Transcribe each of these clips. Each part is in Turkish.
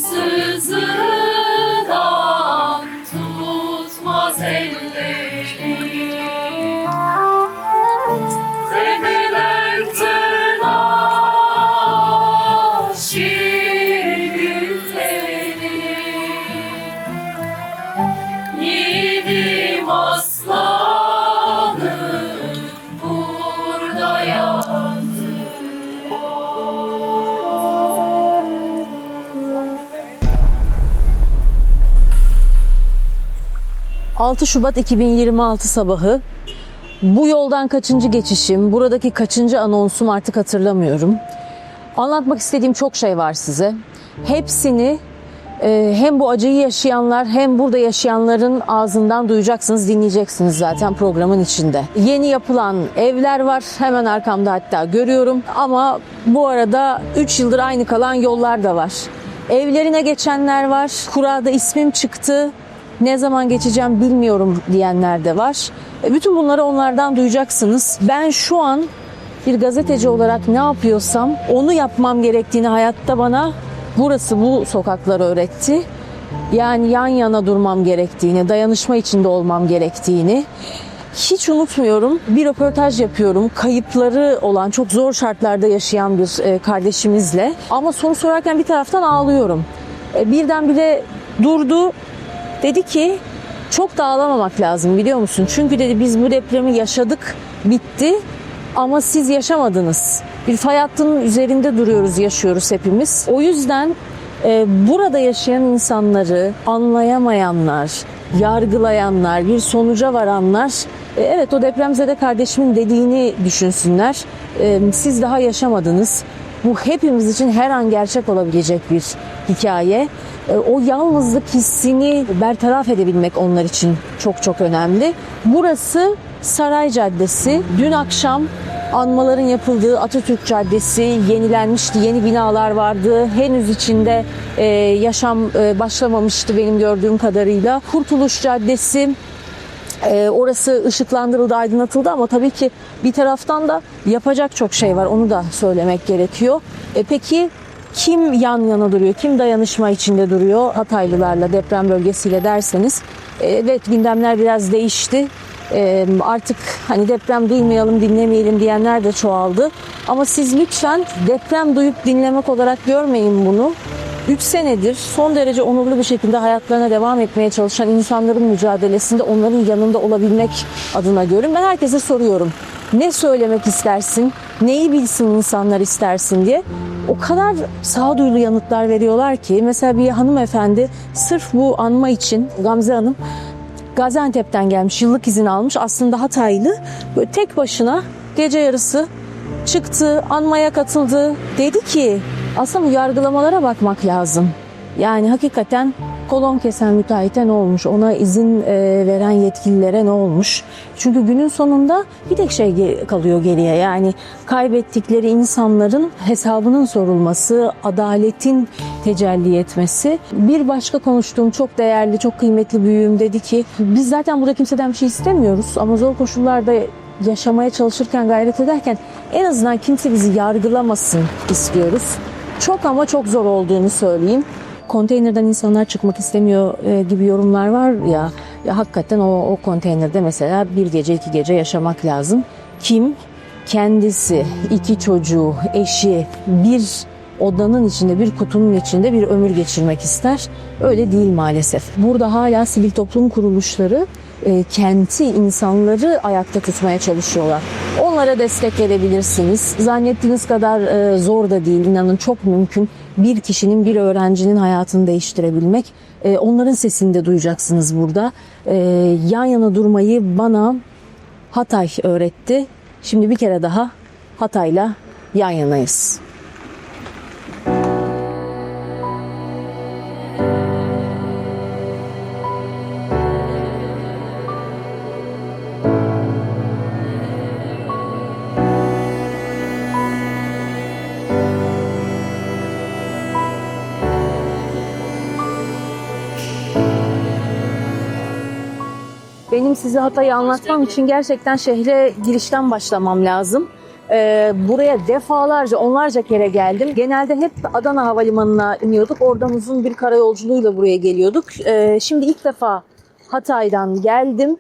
Ansızından tutmaz elleri, zedeler tırnağı şiirleri. Yiğidim aslanım burada yattı. 6 Şubat 2026 sabahı. Bu yoldan kaçıncı geçişim, buradaki kaçıncı anonsum artık hatırlamıyorum. Anlatmak istediğim çok şey var size. Hepsini hem bu acıyı yaşayanlar hem burada yaşayanların ağzından duyacaksınız, dinleyeceksiniz zaten programın içinde. Yeni yapılan evler var, hemen arkamda hatta görüyorum. Ama bu arada 3 yıldır aynı kalan yollar da var. Evlerine geçenler var, kurada ismim çıktı, ne zaman geçeceğim bilmiyorum diyenler de var. Bütün bunları onlardan duyacaksınız. Ben şu an bir gazeteci olarak ne yapıyorsam onu yapmam gerektiğini hayatta bana burası, bu sokaklar öğretti. Yani yan yana durmam gerektiğini, dayanışma içinde olmam gerektiğini. Hiç unutmuyorum. Bir röportaj yapıyorum. Kayıpları olan, çok zor şartlarda yaşayan bir kardeşimizle. Ama soru sorarken bir taraftan ağlıyorum. Birdenbire durdu. Dedi ki çok da ağlamamak lazım, biliyor musun? Çünkü dedi biz bu depremi yaşadık, bitti ama siz yaşamadınız. Bir fay hattının üzerinde duruyoruz, yaşıyoruz hepimiz. O yüzden burada yaşayan insanları anlayamayanlar, yargılayanlar, bir sonuca varanlar, evet o depremzede kardeşimin dediğini düşünsünler. Siz daha yaşamadınız. Bu hepimiz için her an gerçek olabilecek bir hikaye. O yalnızlık hissini bertaraf edebilmek onlar için çok çok önemli. Burası Saray Caddesi. Dün akşam anmaların yapıldığı Atatürk Caddesi yenilenmişti. Yeni binalar vardı. Henüz içinde yaşam başlamamıştı benim gördüğüm kadarıyla. Kurtuluş Caddesi. Orası ışıklandırıldı, aydınlatıldı ama tabii ki bir taraftan da yapacak çok şey var. Onu da söylemek gerekiyor. Peki kim yan yana duruyor? Kim dayanışma içinde duruyor Hataylılarla, deprem bölgesiyle derseniz? Evet, gündemler biraz değişti. Artık hani deprem duymayalım, dinlemeyelim diyenler de çoğaldı. Ama siz lütfen deprem duyup dinlemek olarak görmeyin bunu. 3 senedir son derece onurlu bir şekilde hayatlarına devam etmeye çalışan insanların mücadelesinde onların yanında olabilmek adına görün. Ben herkese soruyorum. Ne söylemek istersin? Neyi bilsin insanlar istersin diye. O kadar sağduyulu yanıtlar veriyorlar ki. Mesela bir hanımefendi sırf bu anma için, Gamze Hanım, Gaziantep'ten gelmiş, yıllık izin almış. Aslında Hataylı. Böyle tek başına gece yarısı çıktı, anmaya katıldı. Dedi ki aslında bu yargılamalara bakmak lazım. Yani hakikaten kolon kesen müteahhite ne olmuş? Ona izin veren yetkililere ne olmuş? Çünkü günün sonunda bir tek şey kalıyor geriye. Yani kaybettikleri insanların hesabının sorulması, adaletin tecelli etmesi. Bir başka konuştuğum çok değerli, çok kıymetli büyüğüm dedi ki biz zaten burada kimseden bir şey istemiyoruz ama zor koşullarda yaşamaya çalışırken, gayret ederken en azından kimse bizi yargılamasın istiyoruz. Çok ama çok zor olduğunu söyleyeyim. Konteynerden insanlar çıkmak istemiyor gibi yorumlar var ya, hakikaten o konteynerde mesela bir gece 2 gece yaşamak lazım. Kim? Kendisi, 2 çocuğu, eşi, bir odanın içinde, bir kutunun içinde bir ömür geçirmek ister. Öyle değil maalesef. Burada hala sivil toplum kuruluşları kenti, insanları ayakta tutmaya çalışıyorlar. Onlara destek verebilirsiniz. Zannettiğiniz kadar zor da değil. İnanın çok mümkün. Bir kişinin, bir öğrencinin hayatını değiştirebilmek. Onların sesini de duyacaksınız burada. Yan yana durmayı bana Hatay öğretti. Şimdi bir kere daha Hatay'la yan yanayız. Benim size Hatay'ı anlatmam için gerçekten şehre girişten başlamam lazım. Buraya defalarca, onlarca kere geldim. Genelde hep Adana Havalimanı'na iniyorduk. Oradan uzun bir karayolculuğuyla buraya geliyorduk. Şimdi ilk defa Hatay'dan geldim.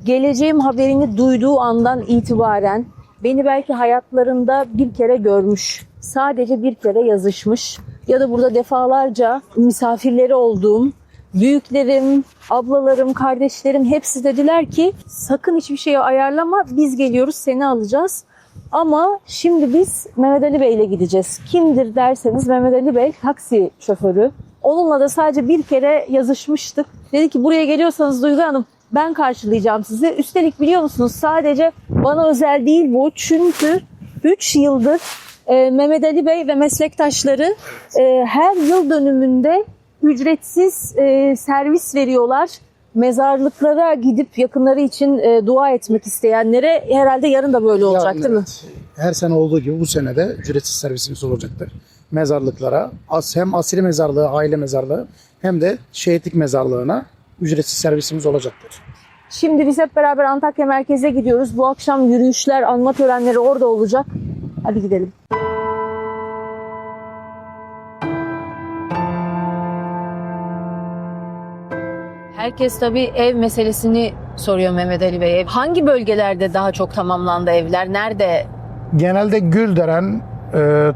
Geleceğim haberini duyduğu andan itibaren beni belki hayatlarında bir kere görmüş, sadece bir kere yazışmış ya da burada defalarca misafirleri olduğum büyüklerim, ablalarım, kardeşlerim hepsi dediler ki sakın hiçbir şeye ayarlama, biz geliyoruz, seni alacağız. Ama şimdi biz Mehmet Ali Bey ile gideceğiz. Kimdir derseniz Mehmet Ali Bey taksi şoförü. Onunla da sadece bir kere yazışmıştık. Dedi ki buraya geliyorsanız Duygu Hanım ben karşılayacağım sizi. Üstelik biliyor musunuz sadece bana özel değil bu. Çünkü 3 yıldır Mehmet Ali Bey ve meslektaşları her yıl dönümünde ücretsiz servis veriyorlar. Mezarlıklara gidip yakınları için dua etmek isteyenlere herhalde yarın da böyle olacak değil mi? Her sene olduğu gibi bu sene de ücretsiz servisimiz olacaktır. Mezarlıklara hem asili mezarlığı, aile mezarlığı hem de şehitlik mezarlığına ücretsiz servisimiz olacaktır. Şimdi biz hep beraber Antakya merkeze gidiyoruz. Bu akşam yürüyüşler, anma törenleri orada olacak. Hadi gidelim. Herkes tabii ev meselesini soruyor Mehmet Ali Bey. Hangi bölgelerde daha çok tamamlandı evler? Nerede? Genelde Gülderen,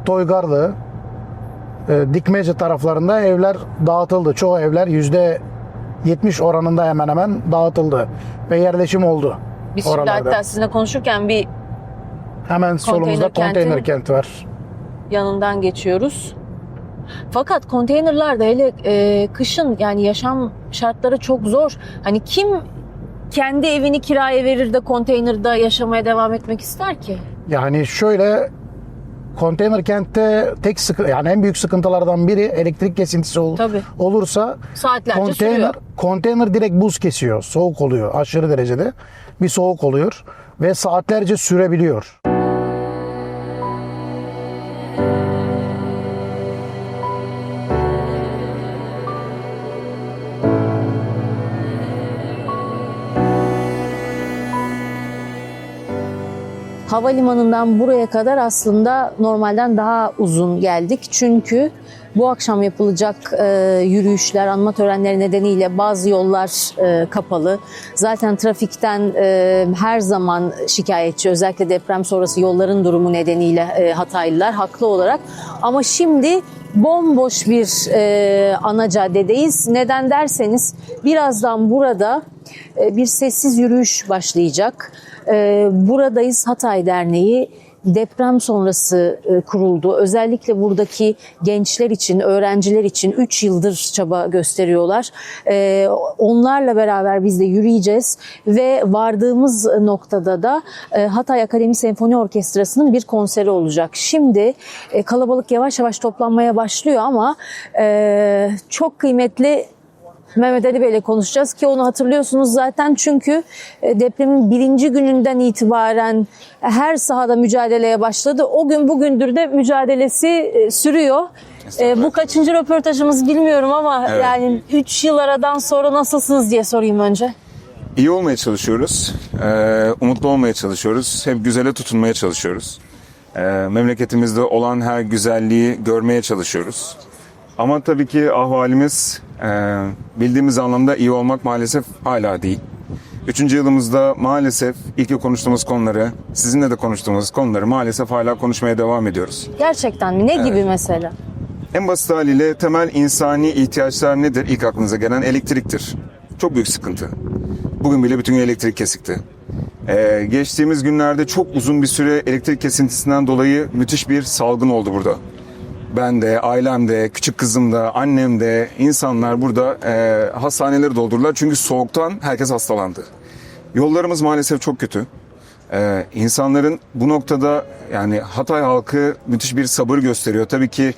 Toygarlı, Dikmece taraflarında evler dağıtıldı. Çoğu evler %70 oranında hemen hemen dağıtıldı ve yerleşim oldu. Biz şimdi oralarda. hatta sizinle konuşurken bir Hemen solumuzda konteyner kent var. yanından geçiyoruz. Fakat konteynerlarda hele kışın yani yaşam şartları çok zor. Hani kim kendi evini kiraya verir de konteynerde yaşamaya devam etmek ister ki? Yani şöyle konteyner kentte yani en büyük sıkıntılardan biri elektrik kesintisi Tabii. olursa Saatlerce sürüyor. konteyner direkt buz kesiyor. Soğuk oluyor. Aşırı derecede bir soğuk oluyor ve saatlerce sürebiliyor. Havalimanından buraya kadar aslında normalden daha uzun geldik. Çünkü bu akşam yapılacak yürüyüşler, anma törenleri nedeniyle bazı yollar kapalı. Zaten trafikten her zaman şikayetçi. Özellikle deprem sonrası yolların durumu nedeniyle Hataylılar haklı olarak. Ama şimdi bomboş bir ana caddedeyiz. Neden derseniz birazdan burada bir sessiz yürüyüş başlayacak. Buradayız Hatay Derneği deprem sonrası kuruldu. Özellikle buradaki gençler için, öğrenciler için 3 yıldır çaba gösteriyorlar. Onlarla beraber biz de yürüyeceğiz ve vardığımız noktada da Hatay Akademi Senfoni Orkestrası'nın bir konseri olacak. Şimdi kalabalık yavaş yavaş toplanmaya başlıyor ama çok kıymetli Mehmet Ali Bey ile konuşacağız ki onu hatırlıyorsunuz zaten çünkü depremin 1. gününden itibaren her sahada mücadeleye başladı. O gün bugündür de mücadelesi sürüyor. Bu kaçıncı röportajımız bilmiyorum ama Evet. yani 3 yıl aradan sonra nasılsınız diye sorayım önce. İyi olmaya çalışıyoruz, umutlu olmaya çalışıyoruz, hep güzele tutunmaya çalışıyoruz. Memleketimizde olan her güzelliği görmeye çalışıyoruz. Ama tabii ki ahvalimiz bildiğimiz anlamda iyi olmak maalesef hala değil. 3. yılımızda maalesef ilk konuştuğumuz konuları, sizinle de konuştuğumuz konuları maalesef hala konuşmaya devam ediyoruz. Gerçekten mi? Ne gibi mesela? En basit haliyle temel insani ihtiyaçlar nedir? İlk aklınıza gelen elektriktir. Çok büyük sıkıntı. Bugün bile bütün elektrik kesikti. Geçtiğimiz günlerde çok uzun bir süre elektrik kesintisinden dolayı müthiş bir salgın oldu burada. Ben de, ailem de, küçük kızım da, annem de, insanlar burada hastaneleri doldurdular. Çünkü soğuktan herkes hastalandı. Yollarımız maalesef çok kötü. İnsanların bu noktada yani Hatay halkı müthiş bir sabır gösteriyor. Tabii ki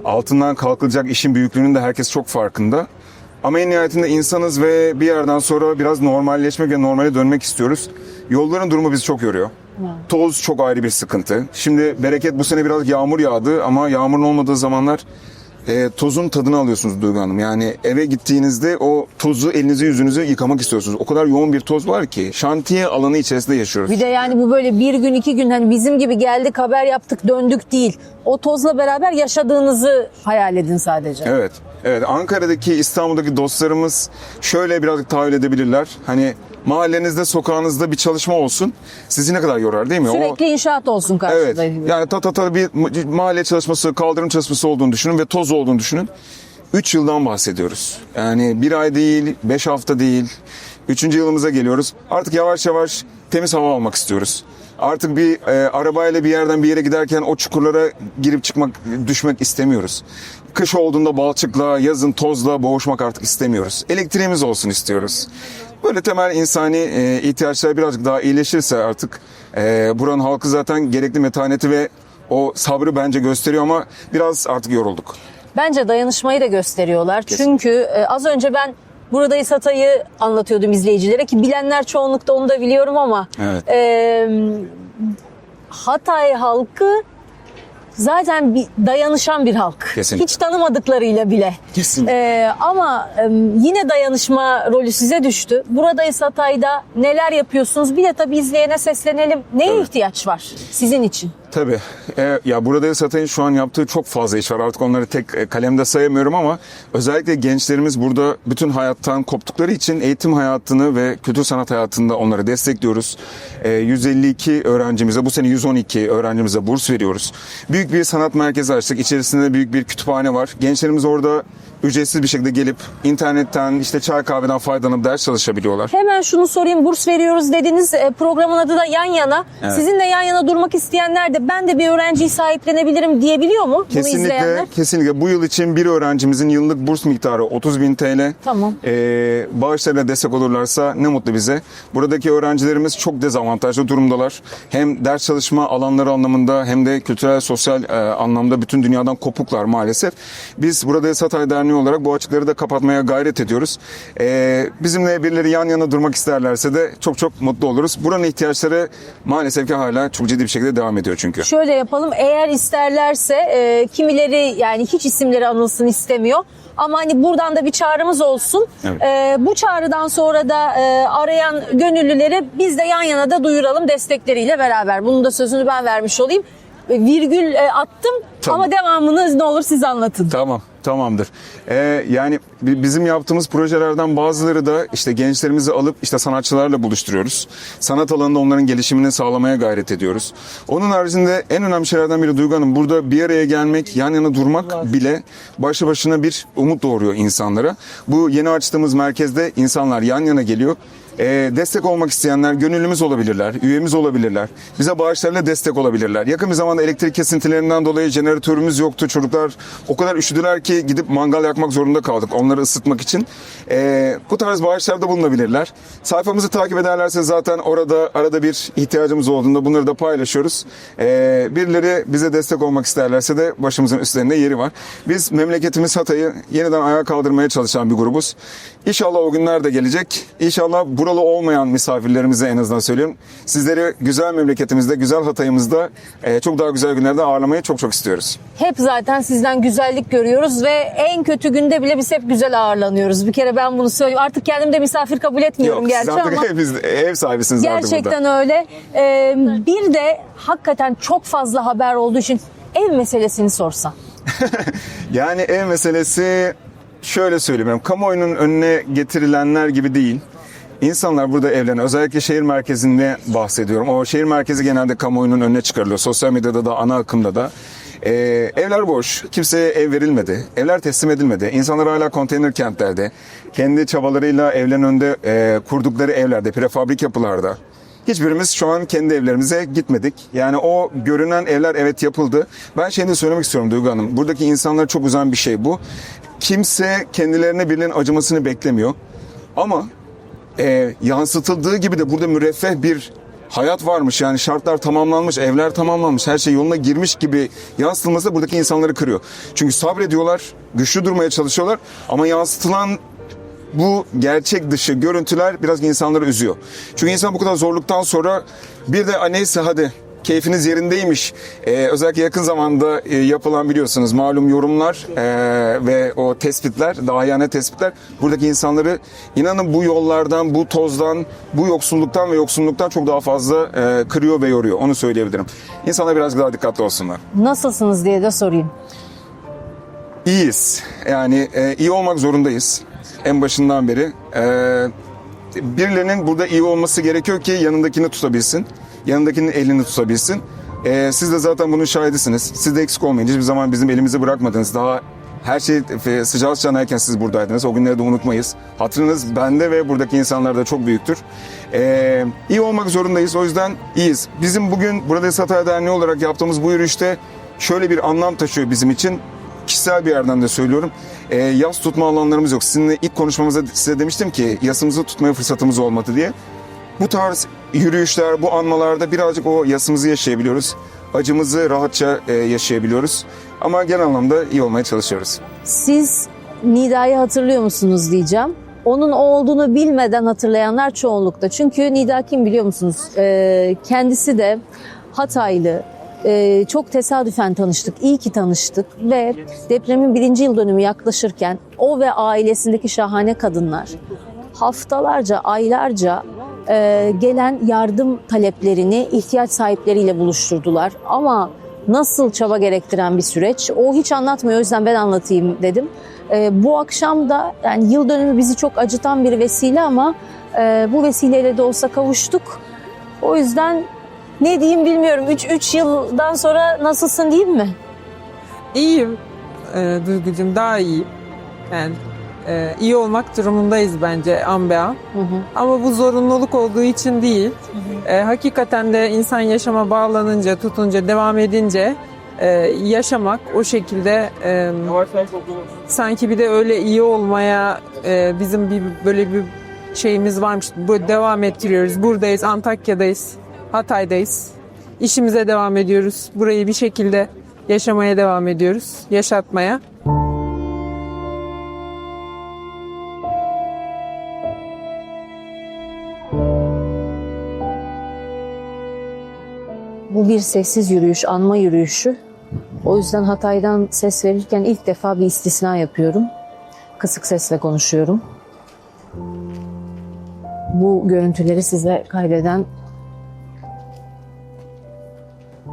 altından kalkılacak işin büyüklüğünün de herkes çok farkında. Ama en nihayetinde insanız ve bir yerden sonra biraz normalleşmek ve normale dönmek istiyoruz. Yolların durumu bizi çok yoruyor. Toz çok ayrı bir sıkıntı. Şimdi bereket bu sene biraz yağmur yağdı ama yağmurun olmadığı zamanlar tozun tadını alıyorsunuz Duygu Hanım. Yani eve gittiğinizde o tozu elinizi yüzünüzü yıkamak istiyorsunuz. O kadar yoğun bir toz var ki şantiye alanı içerisinde yaşıyoruz. Bir de yani bu böyle bir gün 2 gün hani bizim gibi geldik haber yaptık döndük değil. O tozla beraber yaşadığınızı hayal edin sadece. Evet. Evet, Ankara'daki, İstanbul'daki dostlarımız şöyle birazcık tahayyül edebilirler. Hani mahallenizde, sokağınızda bir çalışma olsun. Sizi ne kadar yorar değil mi? Sürekli inşaat olsun Evet. karşıda gibi. Yani bir mahalle çalışması, kaldırım çalışması olduğunu düşünün ve toz olduğunu düşünün. 3 yıldan bahsediyoruz. Yani 1 ay değil, 5 hafta değil. 3. yılımıza geliyoruz. Artık yavaş yavaş temiz hava almak istiyoruz. Artık bir arabayla bir yerden bir yere giderken o çukurlara girip düşmek istemiyoruz. Kış olduğunda balçıkla, yazın tozla boğuşmak artık istemiyoruz. Elektriğimiz olsun istiyoruz. Böyle temel insani ihtiyaçlar birazcık daha iyileşirse artık buranın halkı zaten gerekli metaneti ve o sabrı bence gösteriyor ama biraz artık yorulduk. Bence dayanışmayı da gösteriyorlar. Çünkü az önce ben Buradayız Hatay'ı anlatıyordum izleyicilere ki bilenler çoğunlukta onu da biliyorum ama Evet. Hatay halkı zaten bir dayanışan bir halk. Kesinlikle. Hiç tanımadıklarıyla bile. Kesinlikle. Ama yine dayanışma rolü size düştü. Buradayız Hatay'da neler yapıyorsunuz? Bir de tabii izleyene seslenelim. Neye Tabii. ihtiyaç var sizin için? Tabii. Ya Buradayız Hatay'ın şu an yaptığı çok fazla iş var. Artık onları tek kalemde sayamıyorum ama özellikle gençlerimiz burada bütün hayattan koptukları için eğitim hayatını ve kültür sanat hayatında onları destekliyoruz. 152 öğrencimize, bu sene 112 öğrencimize burs veriyoruz. Büyük bir sanat merkezi açtık. İçerisinde büyük bir kütüphane var. Gençlerimiz orada ücretsiz bir şekilde gelip internetten, işte çay kahveden faydalanıp ders çalışabiliyorlar. Hemen şunu sorayım, burs veriyoruz dediniz, programın adı da Yan Yana. Evet. Sizinle yan yana durmak isteyenler de ben de bir öğrenciyi sahiplenebilirim diyebiliyor mu bunu izleyenler? Kesinlikle, kesinlikle. Bu yıl için bir öğrencimizin yıllık burs miktarı 30.000 TL. Tamam. Bağışlarıyla destek olurlarsa ne mutlu bize. Buradaki öğrencilerimiz çok dezavantajlı durumdalar. Hem ders çalışma alanları anlamında hem de kültürel, sosyal anlamda bütün dünyadan kopuklar maalesef. Biz Buradayız Hatay Derneği olarak bu açıkları da kapatmaya gayret ediyoruz. Bizimle birileri yan yana durmak isterlerse de çok çok mutlu oluruz. Buranın ihtiyaçları maalesef ki hala çok ciddi bir şekilde devam ediyor çünkü. Şöyle yapalım, eğer isterlerse kimileri yani hiç isimleri anılsın istemiyor. Ama hani buradan da bir çağrımız olsun. Evet. Bu çağrıdan sonra da arayan gönüllüleri biz de yan yana da duyuralım destekleriyle beraber. Bunun da sözünü ben vermiş olayım. Virgül attım Tamam. ama devamını ne olur siz anlatın. Tamam, tamamdır. Yani bizim yaptığımız projelerden bazıları da işte gençlerimizi alıp işte sanatçılarla buluşturuyoruz. Sanat alanında onların gelişimini sağlamaya gayret ediyoruz. Onun haricinde en önemli şeylerden biri Duygu Hanım, burada bir araya gelmek, yan yana durmak bile başlı başına bir umut doğuruyor insanlara. Bu yeni açtığımız merkezde insanlar yan yana geliyor. Destek olmak isteyenler gönüllümüz olabilirler, üyemiz olabilirler. Bize bağışlarıyla destek olabilirler. Yakın bir zamanda elektrik kesintilerinden dolayı jeneratörümüz yoktu. Çocuklar o kadar üşüdüler ki gidip mangal yakmak zorunda kaldık onları ısıtmak için. Bu tarz bağışlarda bulunabilirler. Sayfamızı takip ederlerse zaten orada arada bir ihtiyacımız olduğunda bunları da paylaşıyoruz. Birileri bize destek olmak isterlerse de başımızın üstlerinde yeri var. Biz memleketimiz Hatay'ı yeniden ayağa kaldırmaya çalışan bir grubuz. İnşallah o günler de gelecek. İnşallah buralı olmayan misafirlerimize en azından söylüyorum. Sizleri güzel memleketimizde, güzel Hatay'ımızda çok daha güzel günlerde ağırlamayı çok çok istiyoruz. Hep zaten sizden güzellik görüyoruz ve en kötü günde bile biz hep güzel ağırlanıyoruz. Bir kere ben bunu söyleyeyim. Artık kendimde misafir kabul etmiyorum Yok, siz gerçi artık ama ev sahibisiniz artık burada. gerçekten öyle. Bir de hakikaten çok fazla haber olduğu için ev meselesini sorsam. Yani ev meselesi şöyle söyleyeyim. Kamuoyunun önüne getirilenler gibi değil. İnsanlar burada evleniyor. Özellikle şehir merkezinde bahsediyorum. O şehir merkezi genelde kamuoyunun önüne çıkarılıyor. Sosyal medyada da, ana akımda da. Evler boş. Kimseye ev verilmedi. Evler teslim edilmedi. İnsanlar hala konteyner kentlerde. Kendi çabalarıyla evlerin önünde kurdukları evlerde, prefabrik yapılarda. Hiçbirimiz şu an kendi evlerimize gitmedik. Yani o görünen evler evet yapıldı. Ben şeyini söylemek istiyorum Duygu Hanım. Buradaki insanlara çok üzen bir şey bu. Kimse kendilerine birinin acımasını beklemiyor. Ama yansıtıldığı gibi de burada müreffeh bir hayat varmış. Yani şartlar tamamlanmış, evler tamamlanmış, her şey yoluna girmiş gibi yansıtılması buradaki insanları kırıyor. Çünkü sabrediyorlar, güçlü durmaya çalışıyorlar ama yansıtılan bu gerçek dışı görüntüler biraz insanları üzüyor. Çünkü insan bu kadar zorluktan sonra bir de neyse hadi keyfiniz yerindeymiş. Özellikle yakın zamanda yapılan biliyorsunuz malum yorumlar ve o tespitler, dahiyane tespitler buradaki insanları inanın bu yollardan, bu tozdan, bu yoksulluktan ve yoksunluktan çok daha fazla kırıyor ve yoruyor. Onu söyleyebilirim. İnsanlar biraz daha dikkatli olsunlar. Nasılsınız diye de sorayım. İyiyiz. Yani iyi olmak zorundayız. En başından beri. Birilerinin burada iyi olması gerekiyor ki yanındakini tutabilsin. Yanındakinin elini tutabilsin. Siz de zaten bunun şahidisiniz. Siz de eksik olmayın. Hiçbir zaman bizim elimizi bırakmadınız. Daha her şey sıcağı sıcağınayken siz buradaydınız. O günleri de unutmayız. Hatırınız bende ve buradaki insanlarda çok büyüktür. İyi olmak zorundayız. O yüzden iyiyiz. Bizim bugün Buradayız Hatay Derneği olarak yaptığımız bu yürüyüşte şöyle bir anlam taşıyor bizim için. Kişisel bir yerden de söylüyorum. Yas tutma alanlarımız yok. Sizinle ilk konuşmamızda size demiştim ki yasımızı tutmaya fırsatımız olmadı diye. Bu tarz yürüyüşler, bu anmalarda birazcık o yasımızı yaşayabiliyoruz. Acımızı rahatça yaşayabiliyoruz. Ama genel anlamda iyi olmaya çalışıyoruz. Siz Nida'yı hatırlıyor musunuz diyeceğim. Onun o olduğunu bilmeden hatırlayanlar çoğunlukta. Çünkü Nida kim biliyor musunuz? Kendisi de Hataylı. Çok tesadüfen tanıştık. İyi ki tanıştık ve depremin 1. yıl dönümü yaklaşırken o ve ailesindeki şahane kadınlar haftalarca, aylarca gelen yardım taleplerini ihtiyaç sahipleriyle buluşturdular. Ama nasıl çaba gerektiren bir süreç, o hiç anlatmıyor. O yüzden ben anlatayım dedim. Bu akşam da yani yıl dönümü bizi çok acıtan bir vesile ama bu vesileyle de olsa kavuştuk. O yüzden ne diyeyim bilmiyorum. 3 yıldan sonra nasılsın diyeyim mi? İyiyim Duygucuğum, daha iyiyim. Yani iyi olmak durumundayız bence an be an. Ama bu zorunluluk olduğu için değil. Hakikaten de insan yaşama bağlanınca, tutunca, devam edince yaşamak o şekilde sanki bir de öyle iyi olmaya bizim böyle bir şeyimiz varmış. Böyle devam ettiriyoruz. Buradayız, Antakya'dayız, Hatay'dayız. İşimize devam ediyoruz. Burayı bir şekilde yaşamaya devam ediyoruz. Yaşatmaya. Bu bir sessiz yürüyüş, anma yürüyüşü. O yüzden Hatay'dan ses verirken ilk defa bir istisna yapıyorum. Kısık sesle konuşuyorum. Bu görüntüleri size kaydeden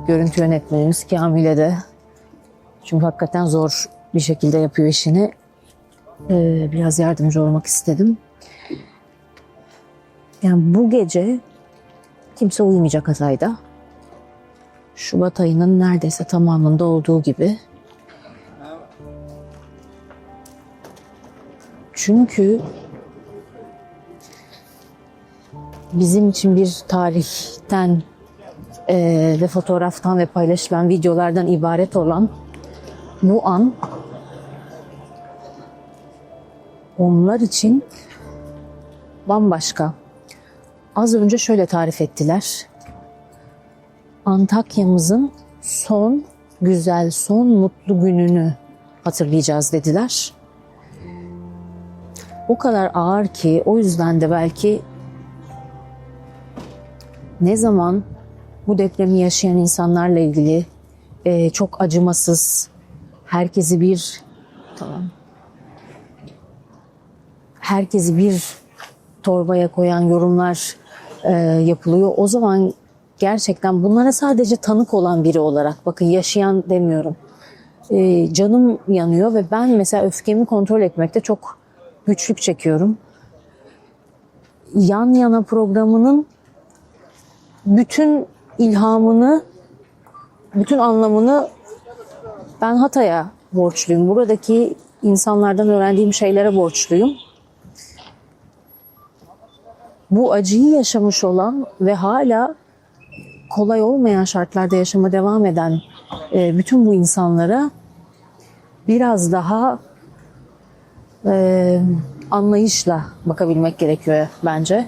görüntü yönetmenimiz Kamil'e de. Çünkü hakikaten zor bir şekilde yapıyor işini. Biraz yardımcı olmak istedim. Yani bu gece kimse uyumayacak Hatay'da. Şubat ayının neredeyse tamamında olduğu gibi. Çünkü bizim için bir tarihten ve fotoğraftan ve paylaşılan videolardan ibaret olan bu an onlar için bambaşka. Az önce şöyle tarif ettiler. Antakya'mızın son güzel, son mutlu gününü hatırlayacağız dediler. O kadar ağır ki o yüzden de belki ne zaman bu depremi yaşayan insanlarla ilgili çok acımasız, herkesi bir torbaya koyan yorumlar yapılıyor. O zaman gerçekten bunlara sadece tanık olan biri olarak, bakın yaşayan demiyorum, canım yanıyor ve ben mesela öfkemi kontrol etmekte çok güçlük çekiyorum. Yan Yana programının bütün ilhamını, bütün anlamını ben Hatay'a borçluyum. Buradaki insanlardan öğrendiğim şeylere borçluyum. Bu acıyı yaşamış olan ve hala kolay olmayan şartlarda yaşama devam eden bütün bu insanlara biraz daha anlayışla bakabilmek gerekiyor bence.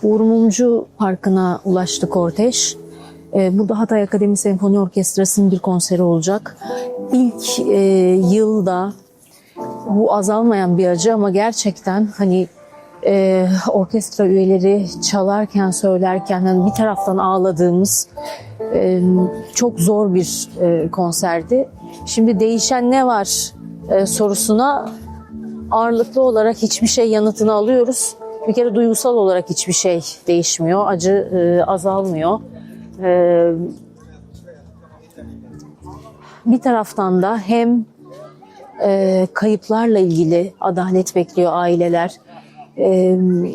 Uğur Mumcu Parkı'na ulaştı kortej. Burada Hatay Akademi Senfoni Orkestrası'nın bir konseri olacak. İlk yılda bu azalmayan bir acı ama gerçekten hani orkestra üyeleri çalarken, söylerken hani bir taraftan ağladığımız çok zor bir konserdi. Şimdi değişen ne var sorusuna ağırlıklı olarak hiçbir şey yanıtını alıyoruz. Bir kere duygusal olarak hiçbir şey değişmiyor, acı azalmıyor. Bir taraftan da hem kayıplarla ilgili adalet bekliyor aileler,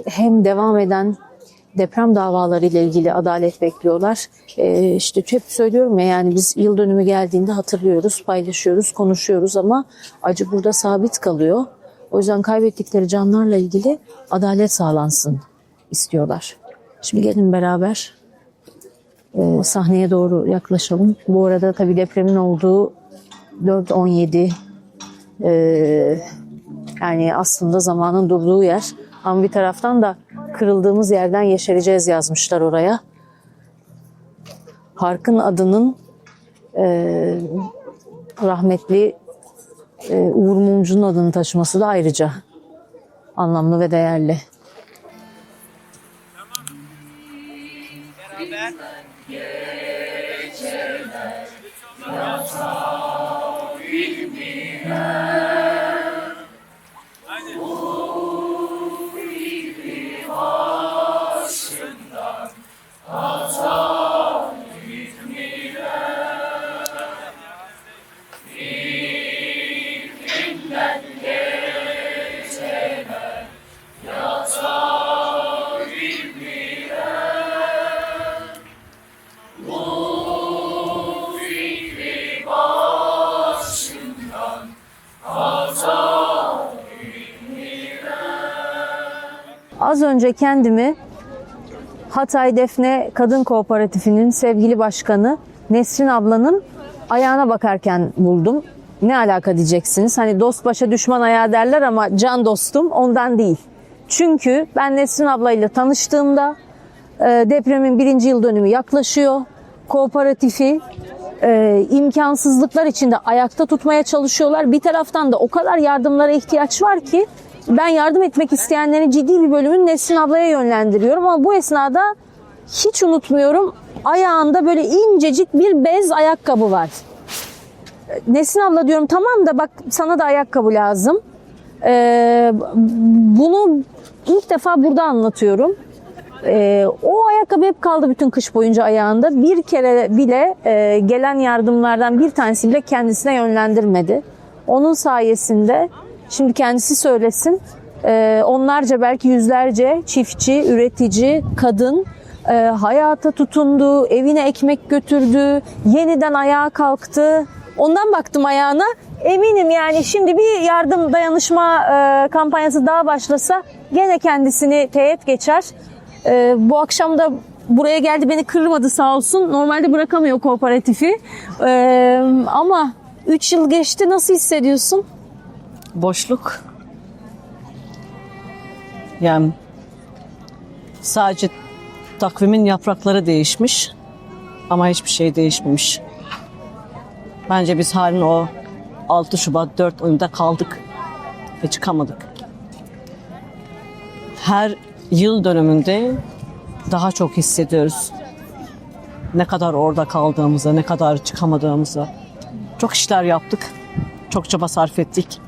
hem devam eden deprem davaları ile ilgili adalet bekliyorlar. İşte hep söylüyorum ya, yani biz yıl dönümü geldiğinde hatırlıyoruz, paylaşıyoruz, konuşuyoruz ama acı burada sabit kalıyor. O yüzden kaybettikleri canlarla ilgili adalet sağlansın istiyorlar. Şimdi gelin beraber sahneye doğru yaklaşalım. Bu arada tabii depremin olduğu 4-17 yani aslında zamanın durduğu yer. Ama bir taraftan da kırıldığımız yerden yeşereceğiz yazmışlar oraya. Parkın adının rahmetli Uğur Mumcu'nun adını taşıması da ayrıca anlamlı ve değerli. Az önce kendimi Hatay Defne Kadın Kooperatifi'nin sevgili başkanı Nesrin ablanın ayağına bakarken buldum. Ne alaka diyeceksiniz? Hani dost başa düşman ayağı derler ama can dostum ondan değil. Çünkü ben Nesrin ablayla tanıştığımda depremin 1. yıl dönümü yaklaşıyor. Kooperatifi imkansızlıklar içinde ayakta tutmaya çalışıyorlar. Bir taraftan da o kadar yardımlara ihtiyaç var ki ben yardım etmek isteyenlerin ciddi bir bölümünü Nesrin ablaya yönlendiriyorum. Ama bu esnada hiç unutmuyorum, ayağında böyle incecik bir bez ayakkabı var. Nesrin abla diyorum, tamam da bak sana da ayakkabı lazım. Bunu ilk defa burada anlatıyorum. O ayakkabı hep kaldı bütün kış boyunca ayağında. Bir kere bile gelen yardımlardan bir tanesi bile kendisine yönlendirmedi. Onun sayesinde, şimdi kendisi söylesin, onlarca belki yüzlerce çiftçi, üretici, kadın hayata tutundu, evine ekmek götürdü, yeniden ayağa kalktı. Ondan baktım ayağına. Eminim yani şimdi bir yardım dayanışma kampanyası daha başlasa gene kendisini teğet geçer. Bu akşam da buraya geldi, beni kırmadı sağ olsun. Normalde bırakamıyor kooperatifi. Ama 3 yıl geçti, nasıl hissediyorsun? Boşluk. Yani sadece takvimin yaprakları değişmiş ama hiçbir şey değişmemiş. Bence biz halen o 6 Şubat 4 oyunda kaldık ve çıkamadık. Her yıl dönümünde daha çok hissediyoruz. Ne kadar orada kaldığımızı, ne kadar çıkamadığımızı. Çok işler yaptık, çok çaba sarf ettik.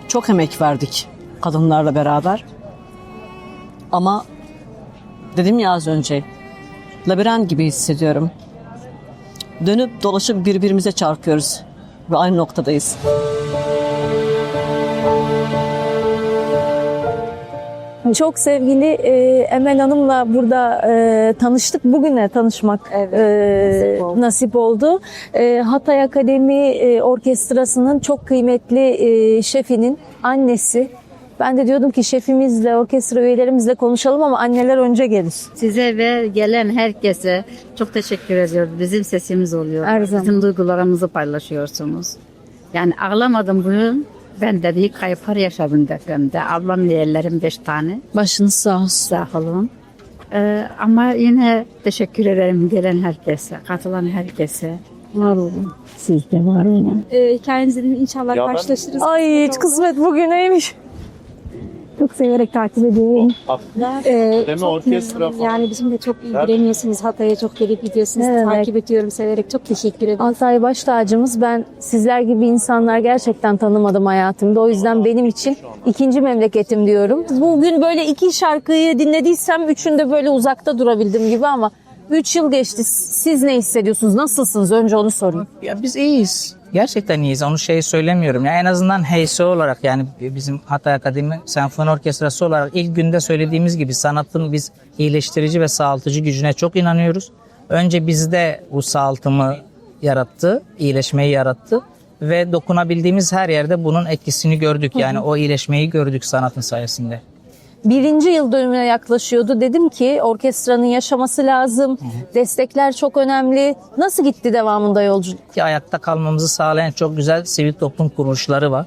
Çok emek verdik kadınlarla beraber. Ama dedim ya az önce, labirent gibi hissediyorum. Dönüp dolaşıp birbirimize çarpıyoruz ve aynı noktadayız. Çok sevgili Emel Hanım'la burada tanıştık. Bugüne tanışmak nasip oldu. Hatay Akademi Orkestrası'nın çok kıymetli şefinin annesi. Ben de diyordum ki şefimizle, orkestra üyelerimizle konuşalım ama anneler önce gelir. Size ve gelen herkese çok teşekkür ediyoruz. Bizim sesimiz oluyor. Her zaman. Bizim duygularımızı paylaşıyorsunuz. Yani ağlamadım bugün. Ben de büyük kayıplar yaşadım depremde. Ablam yeğenlerim 5 tane. Başınız sağ olsun. Sağ olun. Ama yine teşekkür ederim gelen herkese, katılan herkese. Var olun. Siz de var olun. Hikayenizde inşallah karşılaşırız. Ay kısmet bugüneymiş. Çok severek takip ediyorum. Deme orkestra falan. Yani bizim de çok ilgileniyorsunuz. Hatay'a çok gelip gidiyorsunuz. Evet. Takip ediyorum severek. Çok teşekkür ederim. Altay baş tacımız. Ben sizler gibi insanlar gerçekten tanımadım hayatımda. O yüzden benim için ikinci memleketim diyorum. Bugün böyle 2 şarkıyı dinlediysem 3'ünde böyle uzakta durabildim gibi ama 3 yıl geçti. Siz ne hissediyorsunuz? Nasılsınız? Önce onu sorayım. Ya biz iyiyiz. Gerçekten iyiyiz. Onu söylemiyorum. Ya en azından HEYSO olarak, yani bizim Hatay Akademi Senfoni Orkestrası olarak ilk günde söylediğimiz gibi sanatın biz iyileştirici ve sağaltıcı gücüne çok inanıyoruz. Önce bizde bu sağaltımı yarattı, iyileşmeyi yarattı ve dokunabildiğimiz her yerde bunun etkisini gördük. Yani o iyileşmeyi gördük sanatın sayesinde. 1. yıl dönümüne yaklaşıyordu. Dedim ki orkestranın yaşaması lazım. Destekler çok önemli. Nasıl gitti devamında yolculuk? Ki ayakta kalmamızı sağlayan çok güzel sivil toplum kuruluşları var.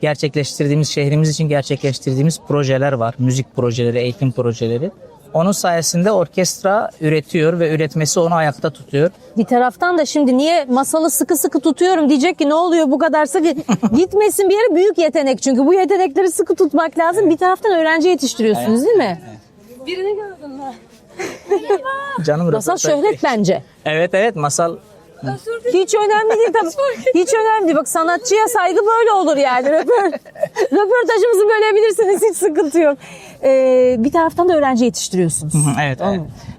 Gerçekleştirdiğimiz, şehrimiz için gerçekleştirdiğimiz projeler var. Müzik projeleri, eğitim projeleri. Onun sayesinde orkestra üretiyor ve üretmesi onu ayakta tutuyor. Bir taraftan da şimdi niye Masal'ı sıkı sıkı tutuyorum diyecek ki ne oluyor bu kadar sıkı gitmesin bir yere, büyük yetenek çünkü bu yetenekleri sıkı tutmak lazım. Bir taraftan öğrenci yetiştiriyorsunuz değil mi? Birini gördün mü? Canım Masal röportaj- şöhret bence. Evet Masal. Hiç önemli değil tabii. Hiç önemli değil. Bak sanatçıya saygı böyle olur yani. Röportajımızı bölebilirsiniz, hiç sıkıntı yok. Bir taraftan da öğrenci yetiştiriyorsunuz. Evet.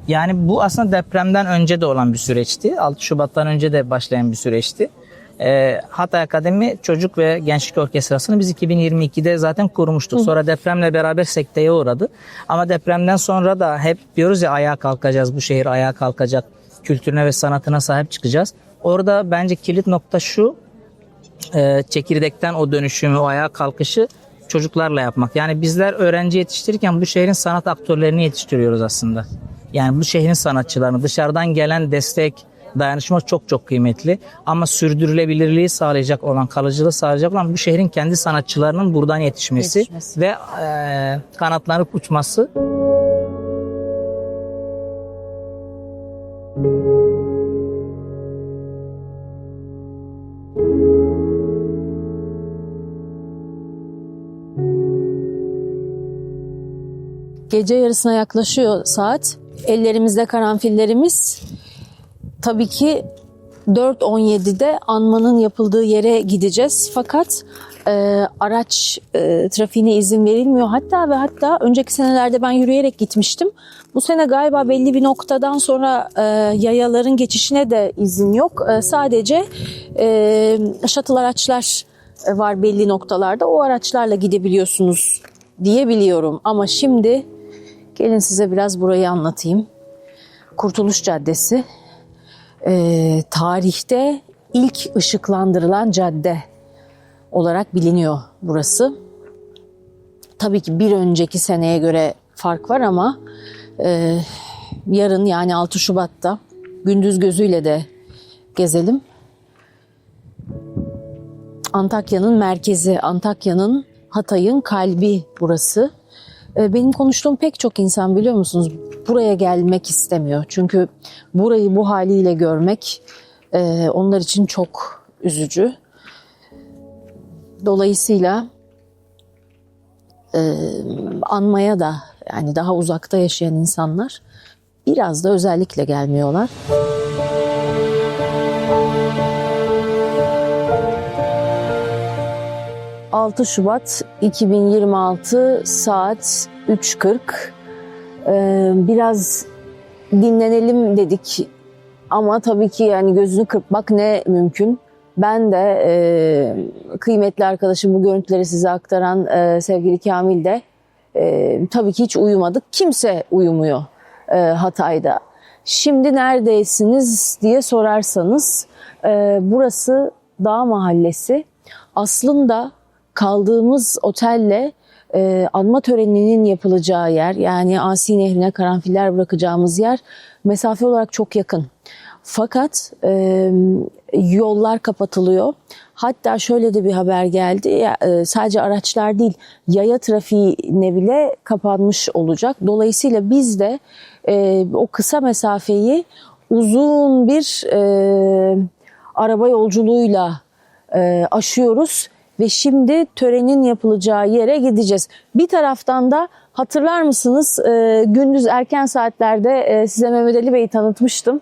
Yani bu aslında depremden önce de olan bir süreçti. 6 Şubat'tan önce de başlayan bir süreçti. Hatay Akademi Çocuk ve Gençlik Orkestrası'nı biz 2022'de zaten kurmuştuk. Sonra depremle beraber sekteye uğradı. Ama depremden sonra da hep diyoruz ya, ayağa kalkacağız, bu şehir ayağa kalkacak. Kültürüne ve sanatına sahip çıkacağız. Orada bence kilit nokta şu: çekirdekten o dönüşümü, o ayağa kalkışı çocuklarla yapmak. Yani bizler öğrenci yetiştirirken bu şehrin sanat aktörlerini yetiştiriyoruz aslında. Yani bu şehrin sanatçılarını, dışarıdan gelen destek, dayanışma çok çok kıymetli. Ama sürdürülebilirliği sağlayacak olan, kalıcılığı sağlayacak olan bu şehrin kendi sanatçılarının buradan yetişmesi. Ve kanatlanıp uçması. Gece yarısına yaklaşıyor saat. Ellerimizde karanfillerimiz. Tabii ki 4.17'de anmanın yapıldığı yere gideceğiz. Fakat araç trafiğine izin verilmiyor. Hatta önceki senelerde ben yürüyerek gitmiştim. Bu sene galiba belli bir noktadan sonra yayaların geçişine de izin yok. Sadece shuttle araçlar var belli noktalarda. O araçlarla gidebiliyorsunuz diye biliyorum. Ama şimdi gelin size biraz burayı anlatayım. Kurtuluş Caddesi. Tarihte ilk ışıklandırılan cadde olarak biliniyor burası. Tabii ki bir önceki seneye göre fark var ama yarın yani 6 Şubat'ta gündüz gözüyle de gezelim. Antakya'nın merkezi, Antakya'nın, Hatay'ın kalbi burası. Benim konuştuğum pek çok insan, biliyor musunuz, buraya gelmek istemiyor. Çünkü burayı bu haliyle görmek onlar için çok üzücü. Dolayısıyla anmaya da, yani daha uzakta yaşayan insanlar biraz da özellikle gelmiyorlar. ...6 Şubat 2026 saat 3.40. Biraz dinlenelim dedik ama tabii ki yani gözünü kırpmak ne mümkün. Ben de kıymetli arkadaşım, bu görüntüleri size aktaran sevgili Kamil de tabii ki hiç uyumadık. Kimse uyumuyor Hatay'da. Şimdi neredesiniz diye sorarsanız burası Dağ Mahallesi. Aslında kaldığımız otelle anma töreninin yapılacağı yer, yani Asi Nehri'ne karanfiller bırakacağımız yer mesafe olarak çok yakın. Fakat yollar kapatılıyor. Hatta şöyle de bir haber geldi. Sadece araçlar değil, yaya trafiğine bile kapanmış olacak. Dolayısıyla biz de o kısa mesafeyi uzun bir araba yolculuğuyla aşıyoruz. ve şimdi törenin yapılacağı yere gideceğiz. Bir taraftan da hatırlar mısınız gündüz erken saatlerde size Mehmet Ali Bey'i tanıtmıştım.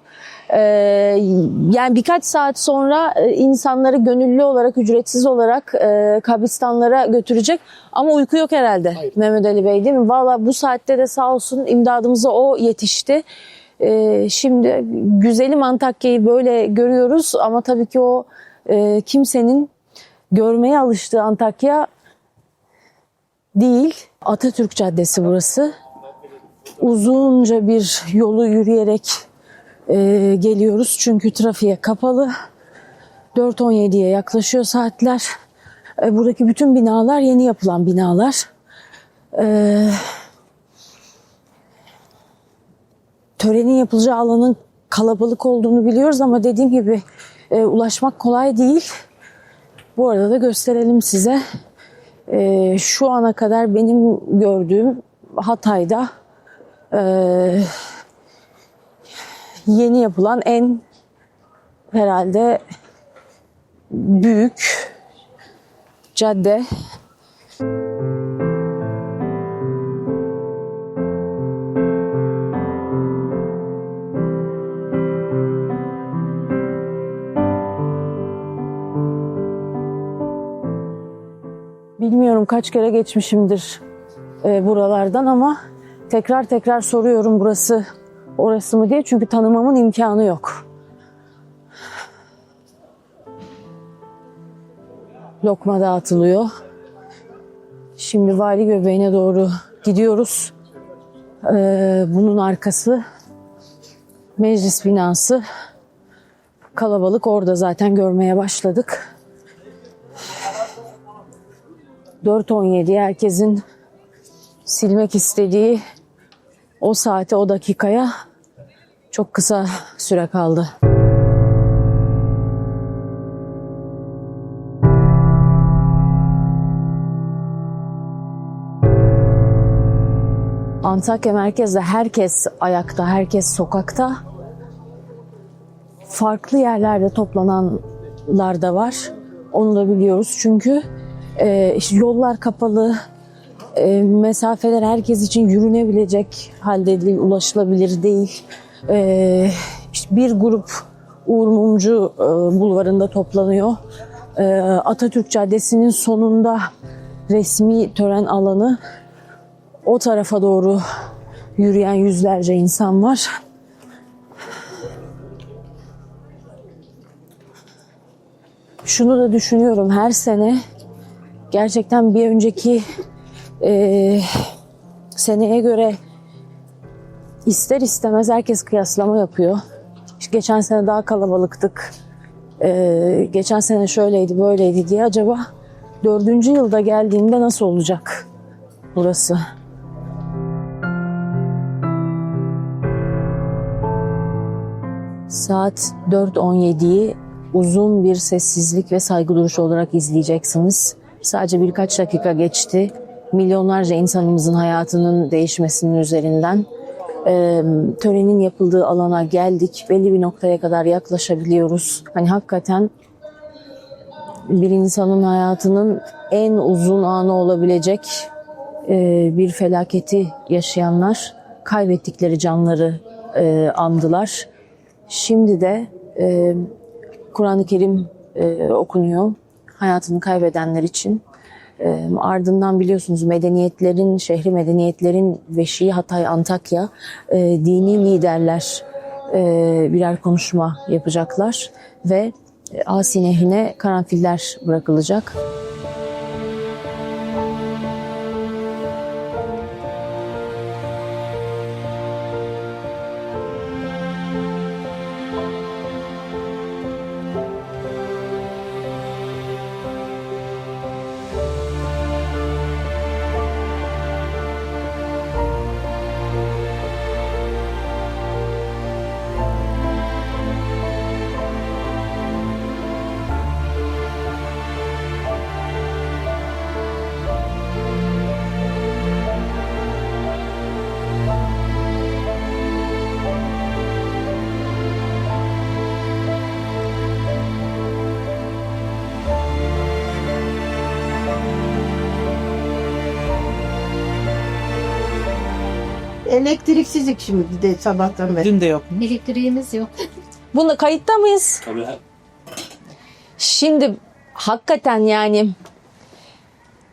Yani birkaç saat sonra insanları gönüllü olarak, ücretsiz olarak kabristanlara götürecek. Ama uyku yok herhalde. Hayır. Mehmet Ali Bey, değil mi? Valla bu saatte de sağ olsun imdadımıza o yetişti. Şimdi güzelim Antakya'yı böyle görüyoruz ama tabii ki o kimsenin görmeye alıştığı Antakya değil. Atatürk Caddesi burası. Uzunca bir yolu yürüyerek geliyoruz çünkü trafiğe kapalı. 4:17'ye yaklaşıyor saatler. Buradaki bütün binalar yeni yapılan binalar. Törenin yapılacağı alanın kalabalık olduğunu biliyoruz ama dediğim gibi ulaşmak kolay değil. Bu arada da gösterelim size. Şu ana kadar benim gördüğüm Hatay'da yeni yapılan en herhalde büyük cadde. Bilmiyorum kaç kere geçmişimdir buralardan ama tekrar soruyorum burası orası mı diye çünkü tanımamın imkanı yok. Lokma dağıtılıyor. Şimdi Vali Göbeği'ne doğru gidiyoruz. Bunun arkası meclis binası. Kalabalık orada zaten görmeye başladık. 4:17 herkesin silmek istediği o saate, o dakikaya çok kısa süre kaldı. Antakya merkezde herkes ayakta, herkes sokakta. Farklı yerlerde toplananlar da var. Onu da biliyoruz çünkü işte yollar kapalı, mesafeler herkes için yürünebilecek halde değil, ulaşılabilir değil. İşte bir grup Uğur Mumcu bulvarında toplanıyor. Atatürk Caddesi'nin sonunda resmi tören alanı. O tarafa doğru yürüyen yüzlerce insan var. Şunu da düşünüyorum, her sene gerçekten bir önceki seneye göre ister istemez herkes kıyaslama yapıyor. İşte geçen sene daha kalabalıktık, geçen sene şöyleydi böyleydi diye. Acaba 4. yılda geldiğimde nasıl olacak burası? Saat 4:17'yi uzun bir sessizlik ve saygı duruşu olarak izleyeceksiniz. Sadece birkaç dakika geçti. Milyonlarca insanımızın hayatının değişmesinin üzerinden törenin yapıldığı alana geldik. Belli bir noktaya kadar yaklaşabiliyoruz. Hani hakikaten bir insanın hayatının en uzun anı olabilecek bir felaketi yaşayanlar kaybettikleri canları andılar. Şimdi de Kur'an-ı Kerim okunuyor hayatını kaybedenler için. Ardından biliyorsunuz medeniyetlerin, şehri medeniyetlerin beşiği Hatay, Antakya, dini liderler birer konuşma yapacaklar ve Asi Nehri'ne karanfiller bırakılacak. Elektriksizlik şimdi de sabahtan beri. Dün de yok. Elektriğimiz yok. Bunda kayıtta mıyız? Tabii. Şimdi hakikaten yani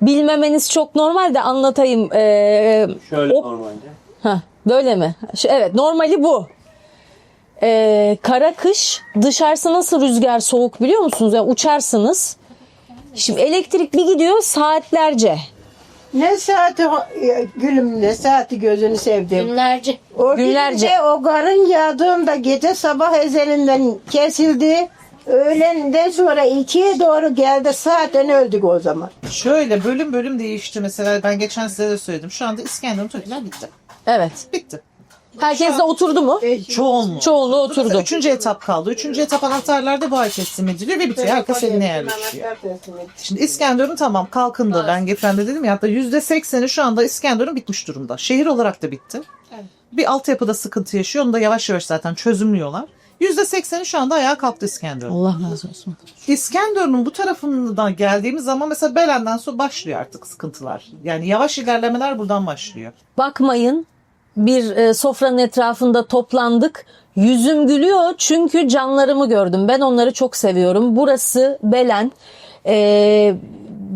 bilmemeniz çok normal de anlatayım. Şöyle o- normalde. Heh, böyle mi? Evet, normali bu. Kara kış dışarısı nasıl rüzgar soğuk biliyor musunuz? Yani uçarsınız. Şimdi elektrik bir gidiyor saatlerce. Ne saati gülüm, ne saati gözünü sevdim. Günlerce. O Günlerce. günde o karın yağdığında gece sabah ezelinden kesildi. Öğlenden sonra 2'ye doğru geldi. Zaten öldük o zaman. Şöyle bölüm bölüm değişti. Mesela ben geçen size de söyledim. Şu anda İskenderun TOKİ'ler bitti. Evet. Bitti. Herkes de oturdu mu? Çoğunluğu. Çoğunluğu oturdu. Üçüncü etap kaldı. Üçüncü etap anahtarlar da bu ay teslim ediliyor ve bitiyor. Herkes eline yerleşiyor. Şimdi İskenderun tamam kalkındı. Ben geçen de dedim ya, hatta %80'i şu anda İskenderun bitmiş durumda. Şehir olarak da bitti. Bir altyapıda sıkıntı yaşıyor. Onu da yavaş yavaş zaten çözümlüyorlar. %80'i şu anda ayağa kalktı İskenderun. Allah razı olsun. İskenderun'un bu tarafından geldiğimiz zaman mesela Belen'den sonra başlıyor artık sıkıntılar. Yani yavaş ilerlemeler buradan başlıyor. Bakmayın, bir sofranın etrafında toplandık. Yüzüm gülüyor çünkü canlarımı gördüm. Ben onları çok seviyorum. Burası Belen.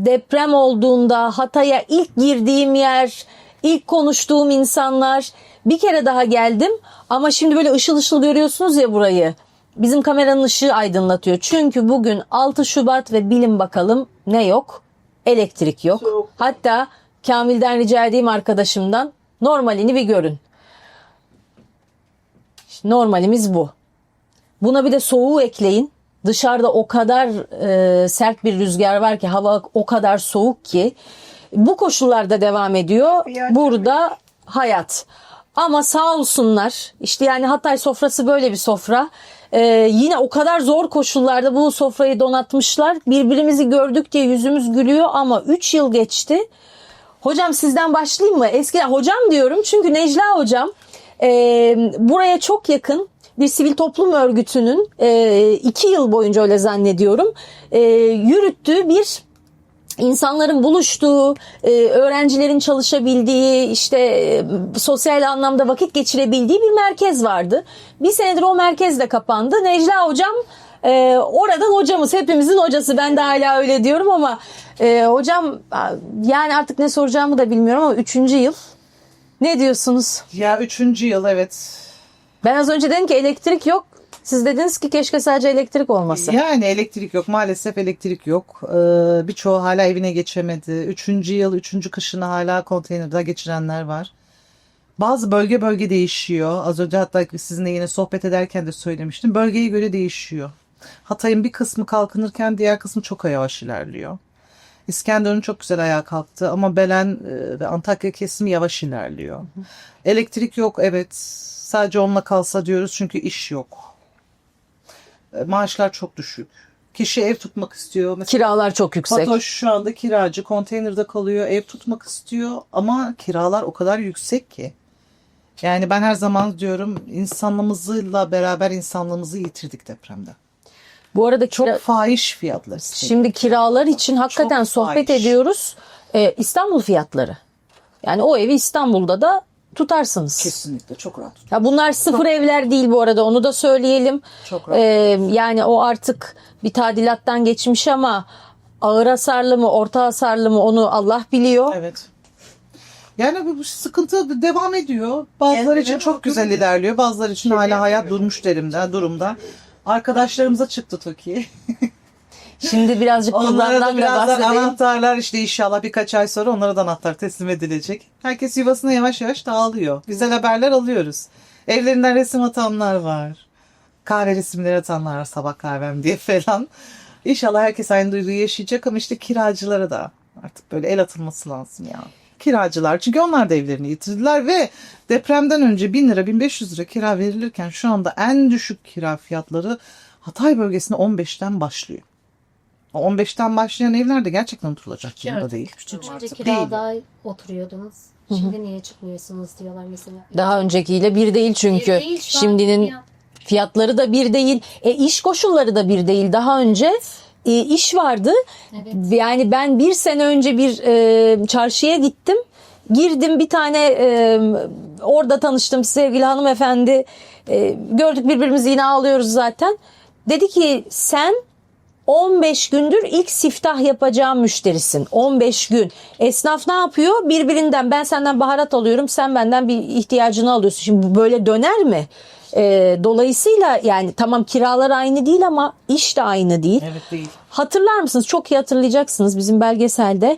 Deprem olduğunda Hatay'a ilk girdiğim yer, ilk konuştuğum insanlar. Bir kere daha geldim ama şimdi böyle ışıl ışıl görüyorsunuz ya burayı. Bizim kameranın ışığı aydınlatıyor. Çünkü bugün 6 Şubat ve bilin bakalım ne yok? Elektrik yok. Hatta Kamil'den rica edeyim, arkadaşımdan, normalini bir görün. Normalimiz bu. Buna bir de soğuğu ekleyin. Dışarıda o kadar sert bir rüzgar var ki, hava o kadar soğuk ki. Bu koşullarda devam ediyor. Burada hayat. Ama sağ olsunlar, işte yani Hatay sofrası böyle bir sofra. Yine o kadar zor koşullarda bu sofrayı donatmışlar. Birbirimizi gördük diye yüzümüz gülüyor ama 3 yıl geçti. Hocam sizden başlayayım mı? Eskiden hocam diyorum çünkü Necla hocam buraya çok yakın bir sivil toplum örgütünün 2 yıl boyunca, öyle zannediyorum, yürüttüğü bir, İnsanların buluştuğu, öğrencilerin çalışabildiği, işte sosyal anlamda vakit geçirebildiği bir merkez vardı. Bir senedir o merkez de kapandı. Necla hocam oradan hocamız, hepimizin hocası. Ben de hala öyle diyorum ama hocam, yani artık ne soracağımı da bilmiyorum ama 3. yıl. Ne diyorsunuz? Ya 3. yıl evet. Ben az önce dedim ki elektrik yok. Siz dediniz ki keşke sadece elektrik olmasa. Yani elektrik yok. Maalesef elektrik yok. Birçoğu hala evine geçemedi. 3. yıl, 3. kışını hala konteynerde geçirenler var. Bazı bölge bölge değişiyor. Az önce hatta sizinle yine sohbet ederken de söylemiştim. Bölgeye göre değişiyor. Hatay'ın bir kısmı kalkınırken diğer kısmı çok yavaş ilerliyor. İskenderun çok güzel ayağa kalktı ama Belen ve Antakya kesimi yavaş ilerliyor. Elektrik yok, evet. Sadece onunla kalsa diyoruz çünkü iş yok. Maaşlar çok düşük. Kişi ev tutmak istiyor. Mesela Kiralar çok yüksek. Fatoş şu anda kiracı, konteynerde kalıyor, ev tutmak istiyor ama kiralar o kadar yüksek ki. Yani ben her zaman diyorum, insanlığımızla beraber insanlığımızı yitirdik depremde. Bu arada Çok fahiş fiyatlar. Şimdi kiralar için hakikaten Çok sohbet fahiş. ediyoruz. İstanbul fiyatları. Yani o evi İstanbul'da da tutarsınız. Kesinlikle çok rahat. Ya bunlar sıfır evler değil bu arada, onu da söyleyelim. Çok rahat. Yani o artık bir tadilattan geçmiş ama ağır hasarlı mı, orta hasarlı mı, onu Allah biliyor. Evet. Yani bu sıkıntı devam ediyor. Bazıları için çok güzel ilerliyor. Bazıları için hala hayat durmuş durumda. Arkadaşlarımıza çıktı TOKİ. Şimdi birazcık Onlara da bunlardan da birazdan bahsedelim. anahtarlar, işte inşallah birkaç ay sonra onlara da anahtar teslim edilecek. Herkes yuvasına yavaş yavaş dağılıyor. Güzel haberler alıyoruz. Evlerinden resim atanlar var. Kahve resimleri atanlar var, sabah kahvem diye falan. İnşallah herkes aynı duyguyu yaşayacak ama işte kiracılara da artık böyle el atılması lazım ya. Kiracılar, çünkü onlar da evlerini yitirdiler ve depremden önce 1000 lira 1500 lira kira verilirken şu anda en düşük kira fiyatları Hatay bölgesinde 15'ten başlıyor. O 15'ten başlayan evler de gerçekten oturulacak durumda değil. Önce kirada oturuyordunuz. Şimdi niye çıkmıyorsunuz diyorlar mesela. Daha öncekiyle bir değil çünkü. Bir değil, şu an Şimdinin fiyatları da bir değil. İş koşulları da bir değil. Daha önce iş vardı. Evet. Yani ben bir sene önce bir çarşıya gittim. girdim bir tane orada tanıştım sevgili hanımefendi. Gördük birbirimizi, yine ağlıyoruz zaten. Dedi ki sen 15 gündür ilk siftah yapacağım müşterisin. 15 gün. Esnaf ne yapıyor? Birbirinden, ben senden baharat alıyorum, sen benden bir ihtiyacını alıyorsun. Şimdi bu böyle döner mi? Dolayısıyla yani tamam, kiralar aynı değil ama iş de aynı değil. Evet, değil. Hatırlar mısınız? Çok iyi hatırlayacaksınız bizim belgeselde.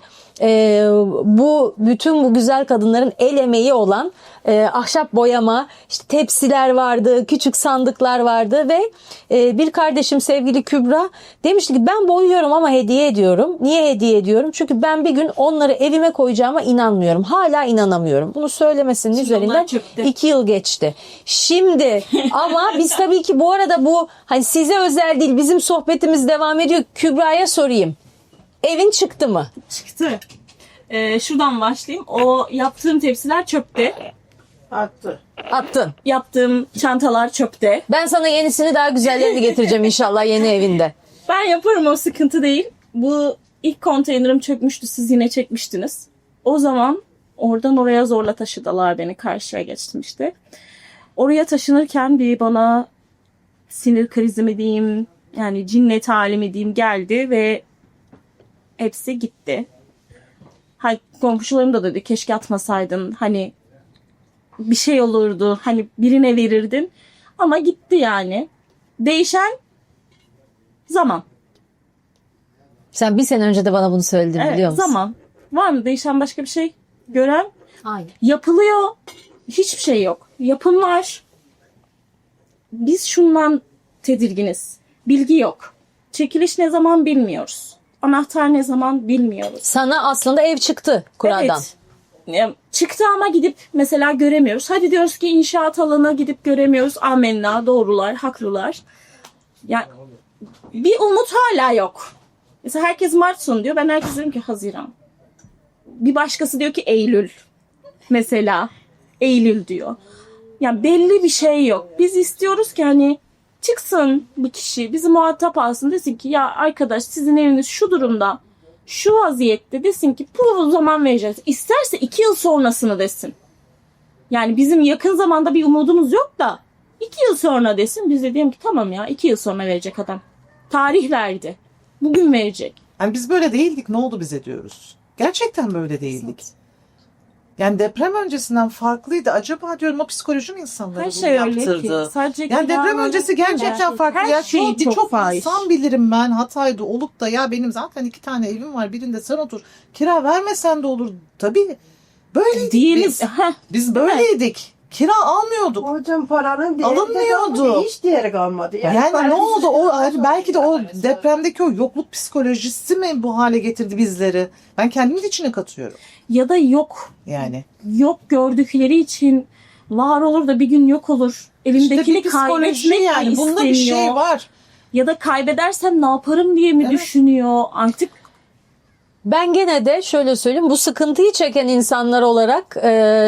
Bütün bu güzel kadınların el emeği olan ahşap boyama, işte tepsiler vardı, küçük sandıklar vardı ve bir kardeşim sevgili Kübra demişti ki ben boyuyorum ama hediye ediyorum. Niye hediye ediyorum? Çünkü ben bir gün onları evime koyacağıma inanmıyorum. Hala inanamıyorum. Bunu söylemesinin üzerinden 2 yıl geçti. Şimdi ama biz tabii ki bu arada bu hani size özel değil, bizim sohbetimiz devam ediyor. Kübra'ya sorayım. Evin çıktı mı? Çıktı. Şuradan başlayayım. O yaptığım tepsiler çöpte. Attın. Yaptığım çantalar çöpte. Ben sana yenisini, daha güzellerini getireceğim inşallah yeni evinde. Ben yaparım, o sıkıntı değil. Bu ilk konteynerim çökmüştü. Siz yine çekmiştiniz. O zaman oradan oraya zorla taşıdılar beni. Karşıya geçtim işte. Oraya taşınırken bir bana sinir krizi mi diyeyim, yani cinnet hali mi diyeyim geldi ve hepsi gitti. Komşularım da dedi keşke atmasaydın, hani bir şey olurdu, hani birine verirdin, ama gitti yani. Değişen zaman. Sen bir sene önce de bana bunu söyledin, Evet, biliyor musun? zaman. Var mı değişen başka bir şey gören? Aynen. Yapılıyor. Hiçbir şey yok. Yapım var. Biz şundan tedirginiz. Bilgi yok. Çekiliş ne zaman bilmiyoruz. Anahtar ne zaman bilmiyoruz. Sana aslında ev çıktı kuradan. Evet. Çıktı ama gidip mesela göremiyoruz. Hadi diyoruz ki inşaat alanına gidip göremiyoruz. Amenna, doğrular, haklılar. Yani bir umut hala yok. Mesela herkes Mart sonu diyor. Ben herkes diyorum ki Haziran. Bir başkası diyor ki Eylül. Mesela Eylül diyor. Yani belli bir şey yok. Biz istiyoruz ki hani çıksın bir kişi, bizi muhatap alsın, desin ki ya arkadaş sizin eviniz şu durumda, şu vaziyette, desin ki bu zaman vereceğiz. İsterse 2 yıl sonrasını desin. Yani bizim yakın zamanda bir umudumuz yok da 2 yıl sonra desin. Biz de diyelim ki tamam ya, 2 yıl sonra verecek adam. Tarih verdi. Bugün verecek. Yani biz böyle değildik, ne oldu bize diyoruz. Gerçekten böyle değildik. Yani deprem öncesinden farklıydı. Acaba diyorum o psikoloji mi insanları Her bunu şey öyle yaptırdı? ki. Sadece Yani deprem kiralar, öncesi gerçekten farklı. her Ya şey çok fahiş. insan bilirim ben Hatay'da olup da ya benim zaten 2 tane evim var, birinde sen otur. Kira vermesen de olur. Tabii böyleydik Değiliz. biz böyleydik. Kira almıyorduk. Hocam paranın Alınmıyordu. hiç değeri kalmadı. Yani ne oldu? Belki de o depremdeki o yokluk psikolojisi mi bu hale getirdi bizleri? Ben kendimin içine katıyorum. Ya da yok. Yani. Yok gördükleri için var olur da bir gün yok olur. Elimdekini İşte bir psikoloji kaybetmek yani. mi Bunda bir şey istemiyor? var. Ya da kaybedersem ne yaparım diye mi Evet. düşünüyor? Artık Ben gene de şöyle söyleyeyim, bu sıkıntıyı çeken insanlar olarak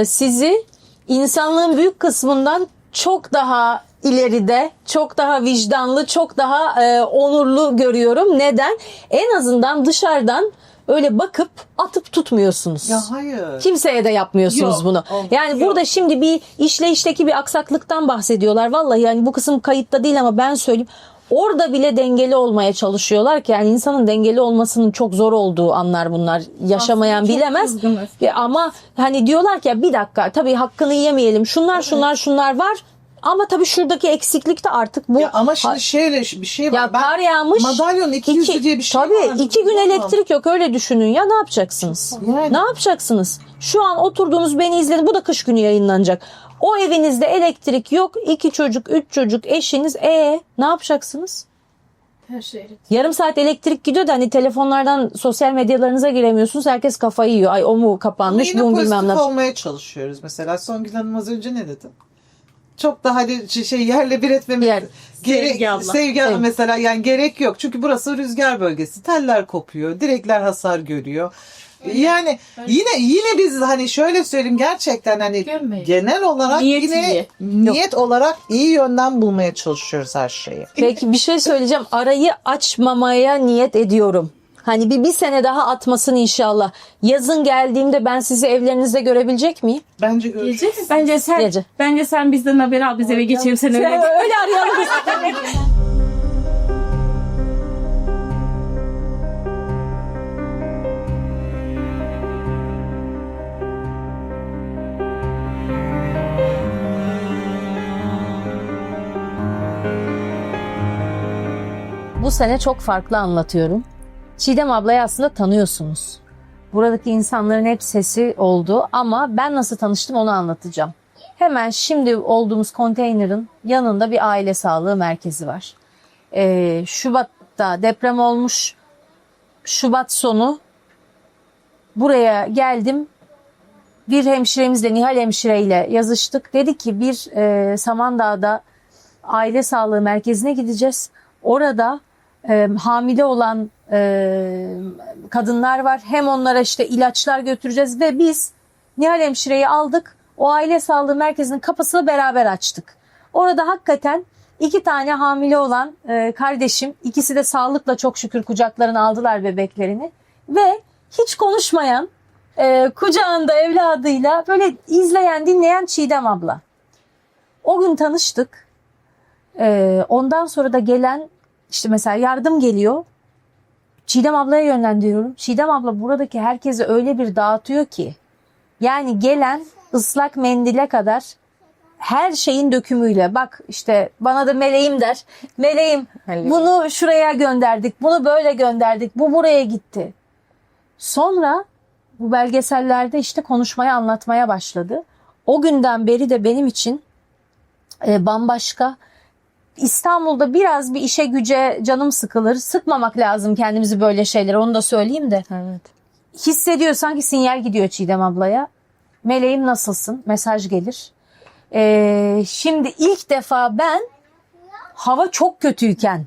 sizi insanlığın büyük kısmından çok daha ileride, çok daha vicdanlı, çok daha onurlu görüyorum. Neden? En azından dışarıdan öyle bakıp atıp tutmuyorsunuz. Ya hayır. Kimseye de yapmıyorsunuz Yok, bunu. Yani burada şimdi bir işleyişteki bir aksaklıktan bahsediyorlar. Vallahi yani bu kısım kayıtta değil ama ben söyleyeyim. Orada bile dengeli olmaya çalışıyorlar ki yani insanın dengeli olmasının çok zor olduğu anlar bunlar. Yaşamayan çok bilemez. kızgınız. Ama hani diyorlar ki ya bir dakika tabii hakkını yemeyelim. Şunlar var. Ama tabii şuradaki eksiklik de artık bu. Ya ama şimdi şöyle bir şey var. Ya kar yağmış. Madalyonun 2 yüzü diye bir şey var. Tabii 2 gün elektrik yok, öyle düşünün ya, ne yapacaksınız? Yani. Ne yapacaksınız? Şu an oturduğunuz, beni izledin, bu da kış günü yayınlanacak. O evinizde elektrik yok, 2 çocuk 3 çocuk eşiniz, ne yapacaksınız? Her şey. Yarım saat elektrik gidiyor da hani telefonlardan sosyal medyalarınıza giremiyorsunuz, herkes kafayı yiyor. Ay o mu kapanmış, Yine bu mu bilmem pozitif ne. olmaya çalışıyoruz. Mesela Songül Hanım az önce ne dedi? Çok daha hani yerle bir etmemiz. Sevgi abla. Sevgi abla mesela yani gerek yok. Çünkü burası rüzgar bölgesi. Teller kopuyor. Direkler hasar görüyor. Yani yine biz hani şöyle söyleyeyim gerçekten hani Gömmeyin. genel olarak Niyet niyet olarak iyi yönden bulmaya çalışıyoruz her şeyi. Peki bir şey söyleyeceğim, arayı açmamaya niyet ediyorum. Hani bir sene daha atmasın inşallah. Yazın geldiğimde ben sizi evlerinizde görebilecek miyim? Bence Gelecek. Bence sen Gece. bence sen bizden haber al, biz eve geçelim, sen öyle. Öyle arayalım. Bu sene çok farklı anlatıyorum. Çiğdem ablayı aslında tanıyorsunuz. Buradaki insanların hep sesi oldu ama ben nasıl tanıştım onu anlatacağım. Hemen şimdi olduğumuz konteynerin yanında bir aile sağlığı merkezi var. Şubat'ta deprem olmuş. Şubat sonu buraya geldim. Bir hemşiremizle, Nihal hemşireyle yazıştık. Dedi ki bir Samandağ'da aile sağlığı merkezine gideceğiz. Orada hamile olan kadınlar var. Hem onlara işte ilaçlar götüreceğiz ve biz Nihal hemşireyi aldık. O aile sağlığı merkezinin kapısını beraber açtık. Orada hakikaten 2 tane hamile olan kardeşim, ikisi de sağlıkla çok şükür kucaklarına aldılar bebeklerini. Ve hiç konuşmayan, kucağında evladıyla böyle izleyen, dinleyen Çiğdem abla. O gün tanıştık. Ondan sonra da gelen işte mesela yardım geliyor. Çiğdem ablaya yönlendiriyorum. Çiğdem abla buradaki herkese öyle bir dağıtıyor ki. Yani gelen ıslak mendile kadar her şeyin dökümüyle. Bak işte bana da meleğim der. Meleğim bunu şuraya gönderdik. Bunu böyle gönderdik. Bu buraya gitti. Sonra bu belgesellerde işte konuşmaya, anlatmaya başladı. O günden beri de benim için bambaşka. İstanbul'da biraz bir işe güce canım sıkılır. Sıkmamak lazım kendimizi böyle şeylere, onu da söyleyeyim de. Evet. Hissediyor, sanki sinyal gidiyor Çiğdem ablaya. Meleğim nasılsın? Mesaj gelir. Şimdi ilk defa ben hava çok kötüyken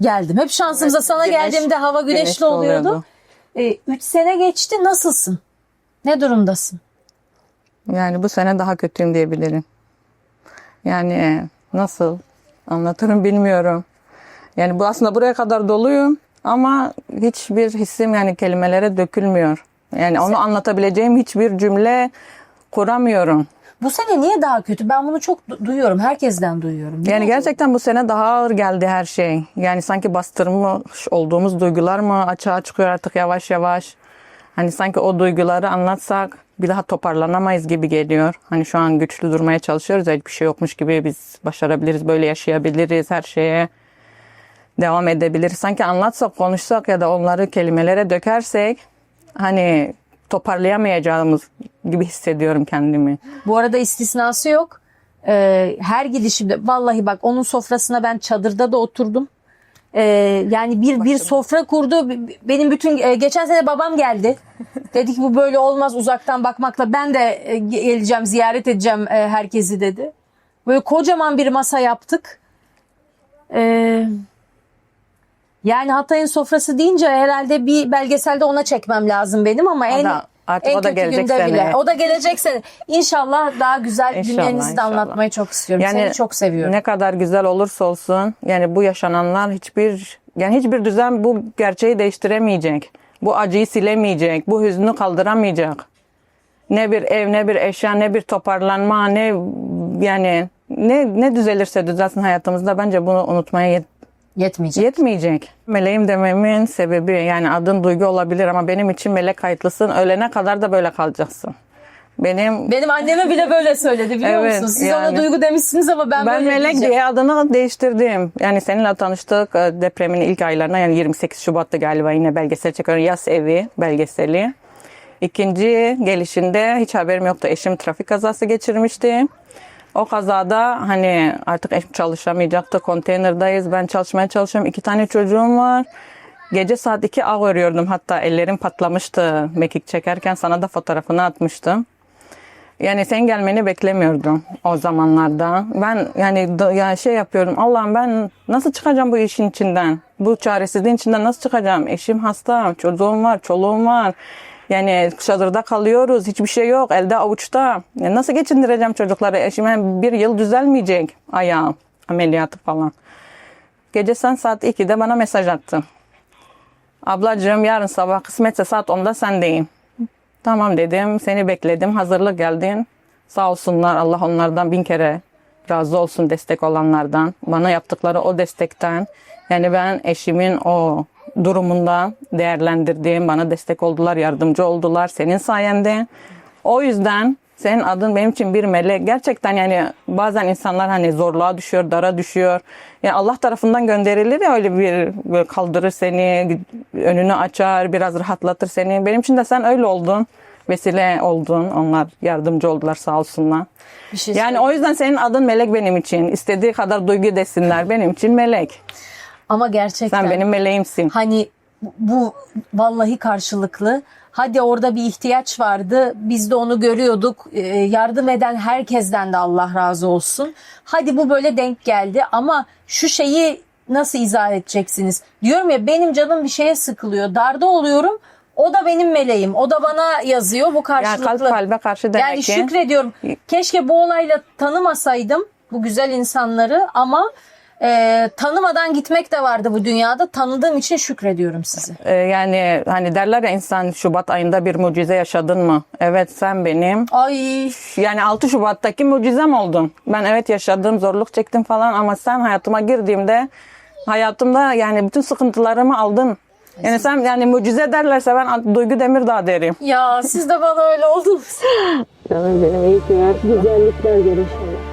geldim. Hep şansımıza Evet, sana güneş- geldiğimde hava güneşli oluyordu. 3 sene geçti. Nasılsın? Ne durumdasın? Yani bu sene daha kötüyüm diyebilirim. Yani nasıl anlatırım bilmiyorum. Yani bu aslında buraya kadar doluyum ama hiçbir hissim yani kelimelere dökülmüyor. Yani onu anlatabileceğim hiçbir cümle kuramıyorum. Bu sene niye daha kötü? Ben bunu çok duyuyorum. Herkesten duyuyorum. Yani gerçekten bu sene daha ağır geldi her şey. Yani sanki bastırmış olduğumuz duygular mı açığa çıkıyor artık yavaş yavaş. Hani sanki o duyguları anlatsak bir daha toparlanamayız gibi geliyor. Hani şu an güçlü durmaya çalışıyoruz. Hiçbir şey yokmuş gibi biz başarabiliriz, böyle yaşayabiliriz, her şeye devam edebiliriz. Sanki anlatsak, konuşsak ya da onları kelimelere dökersek hani toparlayamayacağımız gibi hissediyorum kendimi. Bu arada istisnası yok. Her gidişimde vallahi bak onun sofrasına ben çadırda da oturdum. Yani bir sofra kurdu. Benim bütün geçen sene babam geldi. Dedi ki bu böyle olmaz, uzaktan bakmakla ben de geleceğim, ziyaret edeceğim herkesi dedi. Böyle kocaman bir masa yaptık. Yani Hatay'ın sofrası deyince herhalde bir belgeselde ona çekmem lazım benim ama en o da kötü gelecek günde sene. bile. O da gelecek sene. İnşallah daha güzel İnşallah, günlerinizi de inşallah. anlatmayı çok istiyorum. Seni çok seviyorum. Ne kadar güzel olursa olsun yani bu yaşananlar hiçbir düzen bu gerçeği değiştiremeyecek. Bu acıyı silemeyecek. Bu hüznü kaldıramayacak. Ne bir ev, ne bir eşya, ne bir toparlanma, ne düzelirse düzelsin hayatımızda bence bunu unutmaya yetmeyecek. Meleğim dememin sebebi yani adın Duygu olabilir ama benim için melek kayıtlısın. Ölene kadar da böyle kalacaksın. Benim anneme bile böyle söyledi biliyor Evet, musunuz? Siz yani. ona Duygu demişsiniz ama ben böyle Melek diyeceğim. diye adını değiştirdim. Yani seninle tanıştık depremin ilk aylarına yani 28 Şubat'ta galiba yine belgesel çekiyorum. Yas Evi belgeseli. İkinci gelişinde hiç haberim yoktu. Eşim trafik kazası geçirmişti. O kazada hani artık eşim çalışamayacaktı. Konteynerdayız. Ben çalışmaya çalışıyorum. 2 tane çocuğum var. Gece saat 2 ağ örüyordum. Hatta ellerim patlamıştı mekik çekerken. Sana da fotoğrafını atmıştım. Yani sen gelmeni beklemiyordum o zamanlarda. Ben yani şey yapıyorum. Allah'ım ben nasıl çıkacağım bu işin içinden? Bu çaresizliğin içinden nasıl çıkacağım? Eşim hasta, çocuğum var, çoluğum var. Yani çadırda kalıyoruz. Hiçbir şey yok. Elde avuçta. Yani nasıl geçindireceğim çocukları? Eşime 1 yıl düzelmeyecek ayağı. Ameliyatı falan. Gece saat 2'de bana mesaj attı. Ablacığım yarın sabah kısmetse saat 10'da sendeyim. Tamam dedim, seni bekledim, hazırlık geldin. Sağ olsunlar, Allah onlardan 1000 kere razı olsun, destek olanlardan. Bana yaptıkları o destekten. Yani ben eşimin o durumundan değerlendirdim. Bana destek oldular, yardımcı oldular senin sayende. O yüzden senin adın benim için bir melek. Gerçekten yani bazen insanlar hani zorluğa düşüyor, dara düşüyor. Yani Allah tarafından gönderilir ya, öyle bir böyle kaldırır seni, önünü açar, biraz rahatlatır seni. Benim için de sen öyle oldun. Vesile oldun. Onlar yardımcı oldular sağ olsunlar. Yani o yüzden senin adın melek benim için. İstediği kadar duygu desinler, benim için melek. Ama gerçekten Sen benim meleğimsin. hani bu vallahi karşılıklı. Hadi orada bir ihtiyaç vardı. Biz de onu görüyorduk. Yardım eden herkesten de Allah razı olsun. Hadi bu böyle denk geldi ama şu şeyi nasıl izah edeceksiniz? Diyorum ya, benim canım bir şeye sıkılıyor. Darda oluyorum. O da benim meleğim. O da bana yazıyor. Bu karşılıklı. Yani kalp kalbe karşı demek yani ki. şükrediyorum. Keşke bu olayla tanımasaydım bu güzel insanları ama tanımadan gitmek de vardı bu dünyada. Tanıdığım için şükrediyorum size. Yani hani derler ya, insan Şubat ayında bir mucize yaşadın mı? Evet, sen benim. Ay. Yani 6 Şubat'taki mucizem oldun. Ben evet yaşadım, zorluk çektim falan ama sen hayatıma girdiğimde hayatımda yani bütün sıkıntılarımı aldın. Yani sen yani mucize derlerse ben Duygu Demirdağ derim. Ya siz de bana öyle oldunuz. Canım benim, iyi ki var. Güzellikler görüşürüz.